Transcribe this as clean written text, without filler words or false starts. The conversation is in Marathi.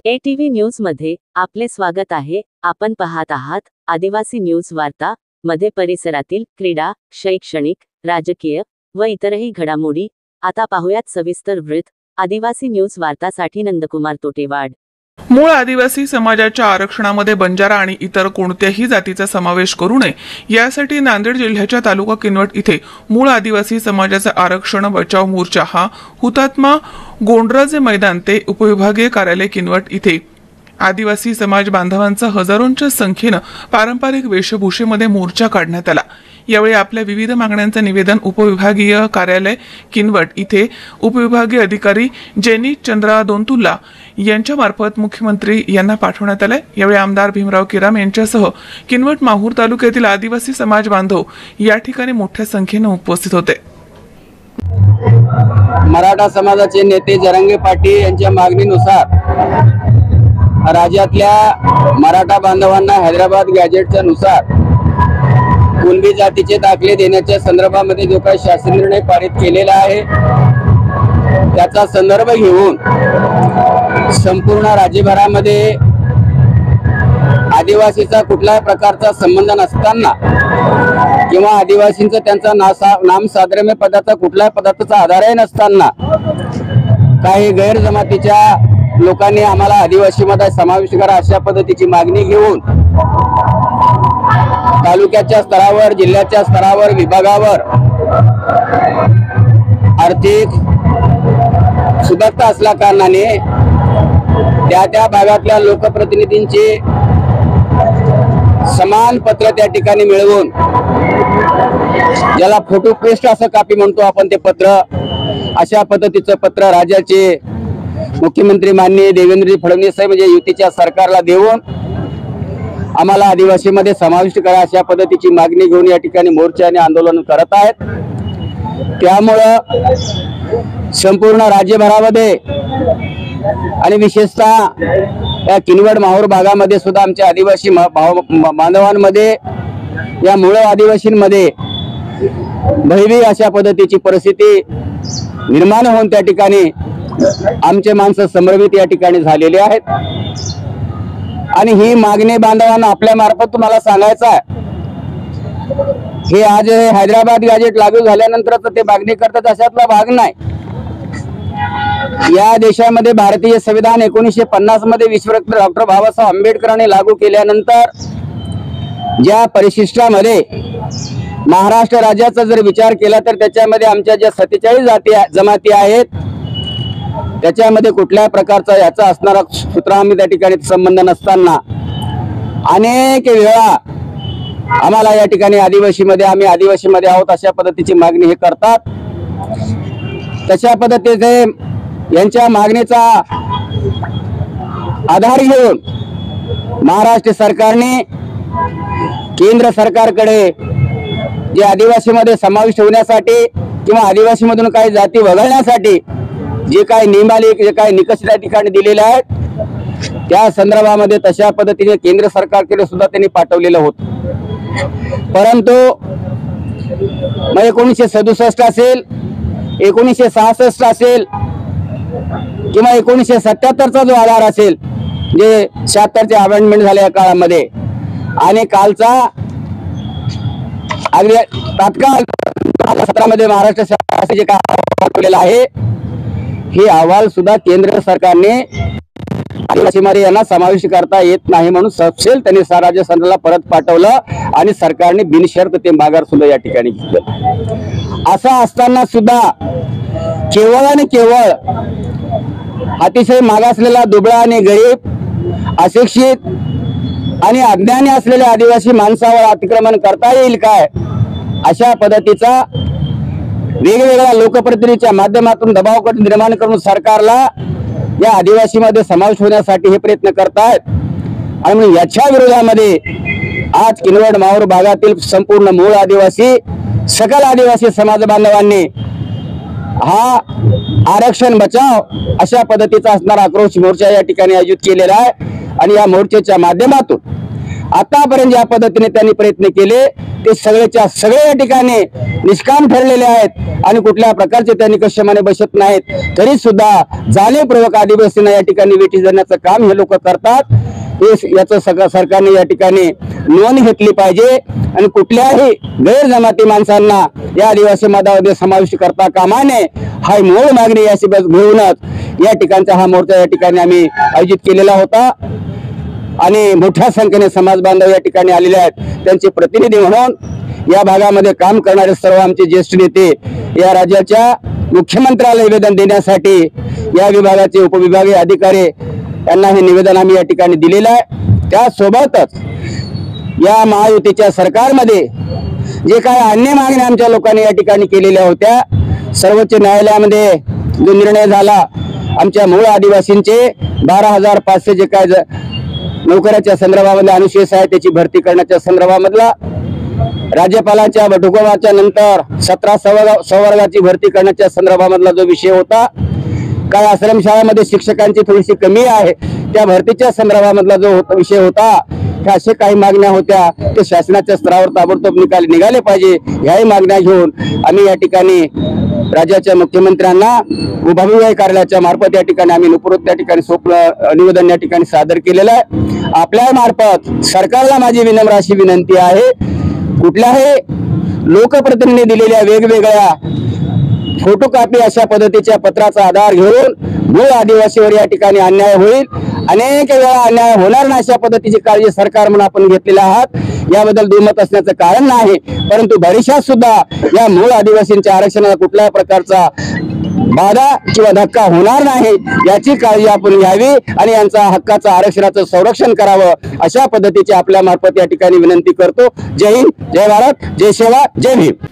ATV न्यूज मध्ये आपले स्वागत आहे। आपण पाहत आहात आदिवासी न्यूज वार्ता मध्ये परिसरातील क्रीडा, शैक्षणिक, राजकीय व इतरही घडामोडी। आता पाहूयात सविस्तर वृत्त। आदिवासी न्यूज वार्तासाठी नंदकुमार तोटेवाड। मूळ आदिवासी समाजाच्या आरक्षणामध्ये बंजारा आणि इतर कोणत्याही जातीचा समावेश करू नये यासाठी नांदेड जिल्ह्याच्या तालुका किनवट इथे मूळ आदिवासी समाजाचा आरक्षण बचाव मोर्चा हा हुतात्मा गोंडराजे मैदान ते उपविभागीय कार्यालय किनवट इथे आदिवासी समाज बांधवांचा हजारोंच्या संख्येने पारंपरिक वेशभूषेमध्ये मोर्चा काढण्यात आला। यावेळी आपल्या विविध मागण्यांचे निवेदन उपविभागीय कार्यालय किनवट इथे उपविभागीय अधिकारी जेनी चंद्रा दोंतुल्ला यांच्या मार्फत मुख्यमंत्री यांना पाठवण्यात आले। यावेळी आमदार भीमराव केराम यांच्यासह किनवट माहूर तालुक्यातील आदिवासी समाज बांधव या ठिकाणी मोठ्या संख्येने उपस्थित होते। मराठा समाजाचे नेते जरंगे पाटील यांच्या मागणीनुसार राज्यातल्या मराठा बांधवांना हैदराबाद गॅजेटच्या नुसार कुणबी जातीचे दाखले देण्याच्या संदर्भामध्ये जो काही शासन निर्णय पारित केलेला आहे त्याचा संदर्भ घेऊन संपूर्ण राज्यभरामध्ये आदिवासीचा कुठल्याही प्रकारचा संबंध नसताना किंवा आदिवासींचा त्यांचा नामसाद्रम्य पदाचा कुठल्याही पदाचा आधारही नसताना काही गैर जमातीच्या लोकांनी आम्हाला आदिवासीमध्ये समावेश करा अशा पद्धतीची मागणी घेऊन तालुक्याच्या स्तरावर, जिल्ह्याच्या स्तरावर, विभागावर आर्थिक सुबत्ता असल्या कारणाने त्या भागातल्या लोकप्रतिनिधींचे समान पत्र त्या ठिकाणी मिळवून, ज्याला फोटो पेस्ट असं कापी म्हणतो आपण, ते पत्र अशा पद्धतीचं पत्र राज्याचे मुख्यमंत्री माननीय देवेंद्र फडणवीस साहेब म्हणजे युतीच्या सरकारला देऊन आम्हाला आदिवासीमध्ये समाविष्ट करा अशा पद्धतीची मागणी घेऊन या ठिकाणी मोर्चा आणि आंदोलन करत आहेत। त्यामुळे संपूर्ण राज्यभरामध्ये आणि विशेषतः या किनवट माहूर भागामध्ये सुद्धा आमच्या आदिवासी बांधवांमध्ये, या मूळ आदिवासींमध्ये भयभीत अशा पद्धतीची परिस्थिती निर्माण होऊन त्या ठिकाणी आमचे माणसं संभ्रमित या ठिकाणी झालेले आहेत। आणि ही मागणी बांधवांना आपल्या मार्फत तुम्हाला सांगायचं आहे, हे आज हैदराबाद गॅजेट लागू झाल्यानंतर ते मागणी करतात अशातला भाग नाही। या देशामध्ये भारतीय संविधान 1950 मध्ये विश्वरत्न डॉक्टर बाबासाहेब आंबेडकरांनी लागू केल्यानंतर ज्या परिशिष्टामध्ये महाराष्ट्र राज्याचा जर विचार केला तर त्याच्यामध्ये आमच्या ज्या 47 जमाती आहेत त्याच्यामध्ये कुठल्याही प्रकारचा याचा असणारा सूत्रांनी त्या ठिकाणी संबंध नसताना अनेक वेळा आम्हाला या ठिकाणी आम्ही आदिवासीमध्ये आहोत अशा पद्धतीची मागणी हे करतात। तशा पद्धतीने यांच्या मागणीचा आधार घेऊन महाराष्ट्र सरकारने केंद्र सरकारकडे जे आदिवासीमध्ये समाविष्ट होण्यासाठी किंवा आदिवासीमधून काही जाती वगळण्यासाठी जे काही नियमावली, जे काही निकष त्या ठिकाणी दिलेले आहेत त्या संदर्भामध्ये तशा पद्धतीने केंद्र सरकारकडे सुद्धा त्यांनी पाठवलेलं होतं। परंतु 1967 असेल, 1966 असेल किंवा 1977चा जो आधार असेल, जे 76चे अमेंडमेंट झाले या काळामध्ये, आणि कालचा अगदी तात्काळ 2017 मध्ये महाराष्ट्र शासनाने जे काय पाठवलेला आहे हे अहवाल सुद्धा केंद्र सरकारने आदिवासीमध्ये यांना समावेश करता येत नाही म्हणून सपशेल त्यांनी राज्य सरकारला परत पाठवलं आणि सरकारने बिनशर्त ते माघार सुद्धा या ठिकाणी घेतलं। असं असताना सुद्धा केवळ आणि केवळ अतिशय मागासलेला, दुबळा आणि गरीब, अशिक्षित आणि अज्ञानी असलेल्या आदिवासी माणसावर अतिक्रमण करता येईल काय अशा पद्धतीचा वेगवेगळ्या लोकप्रतिनिधीच्या माध्यमातून दबाव निर्माण करून सरकारला या आदिवासीमध्ये समावेश होण्यासाठी हे प्रयत्न करतायत। आणि म्हणून याच्या विरोधामध्ये आज किनवट माहूर भागातील संपूर्ण मूळ आदिवासी, सकल आदिवासी समाज बांधवांनी हा आरक्षण बचाव अशा पद्धतीचा असणारा आक्रोश मोर्चा या ठिकाणी आयोजित केलेला आहे। आणि या मोर्चाच्या माध्यमातून आतापर्यंत ज्या पद्धतीने त्यांनी प्रयत्न केले ते सगळेच्या सगळे या ठिकाणी निष्काम ठरलेले आहेत आणि कुठल्या प्रकारचे त्यांनी कष्टमाने बसत नाहीत. तरी सुद्धा जाणीवपूर्वक आदिवासींना या ठिकाणी वेठी धरण्याचं काम हे लोक करतात. हे याचं सगळं सरकारने या ठिकाणी नोंद घेतली पाहिजे आणि कुठल्याही गैरजमाती माणसांना या आदिवासी मतामध्ये समाविष्ट करता कामा नये. हा मूळ मागणी याची घेऊनच या ठिकाणचा हा मोर्चा या ठिकाणी आम्ही आयोजित केलेला होता आणि मोठ्या संख्येने समाज बांधव या ठिकाणी आलेले आहेत. त्यांचे प्रतिनिधी म्हणून या भागामध्ये काम करणारे सर्व आमचे ज्येष्ठ नेते या राज्याच्या मुख्यमंत्र्याला निवेदन देण्यासाठी या विभागाचे उपविभागीय अधिकारी यांना हे निवेदन आम्ही या ठिकाणी दिलेलं आहे. त्यासोबतच या महायुतीच्या सरकारमध्ये जे काही अन्य मागण्या आमच्या लोकांनी या ठिकाणी केलेल्या होत्या, सर्वोच्च न्यायालयामध्ये जो निर्णय झाला आमच्या मूळ आदिवासींचे 12,500 जे काय नोकऱ्याच्या संदर्भामध्ये अनुशेष आहे त्याची भरती करण्याच्या संदर्भामधला, राज्यपालांच्या हुकुमाच्या नंतर 17 संवर्गाची भरती करण्याच्या संदर्भामधला जो विषय होता, काय आश्रमशाळामध्ये शिक्षकांची थोडीशी कमी आहे त्या भरतीच्या संदर्भामधला जो विषय होता, ह्या अशा काही मागण्या होत्या ते शासनाच्या स्तरावर ताबडतोब निघाले पाहिजे. ह्याही मागण्या घेऊन आम्ही या ठिकाणी राज्याच्या मुख्यमंत्र्यांना विभागीय कार्यालयाच्या मार्फत या ठिकाणी आम्ही नुपुरत त्या ठिकाणी निवेदन या ठिकाणी सादर केलेलं आहे. आपल्या मार्फत सरकारला माझी विनम्र अशी विनंती आहे, कुठल्याही लोकप्रतिनिधी दिलेल्या वेगवेगळ्या फोटोकॉपी अशा पद्धतीच्या पत्राचा आधार घेऊन मूळ आदिवासीवर या ठिकाणी अन्याय होईल, अनेक वेळा अन्याय होणार नाही अशा पद्धतीची काळजी सरकार म्हणून आपण घेतलेली आहात. याबद्दल दुमत असण्याचं कारण नाही, परंतु भविष्यात सुद्धा या मूळ आदिवासींच्या आरक्षणाला कुठल्याही प्रकारचा बाधा किंवा धक्का होणार नाही याची काळजी आपण घ्यावी आणि यांचा हक्काचं आरक्षणाचं संरक्षण करावं अशा पद्धतीची आपल्या मार्फत या ठिकाणी विनंती करतो. जय हिंद, जय भारत, जय सेवा, जय भीम.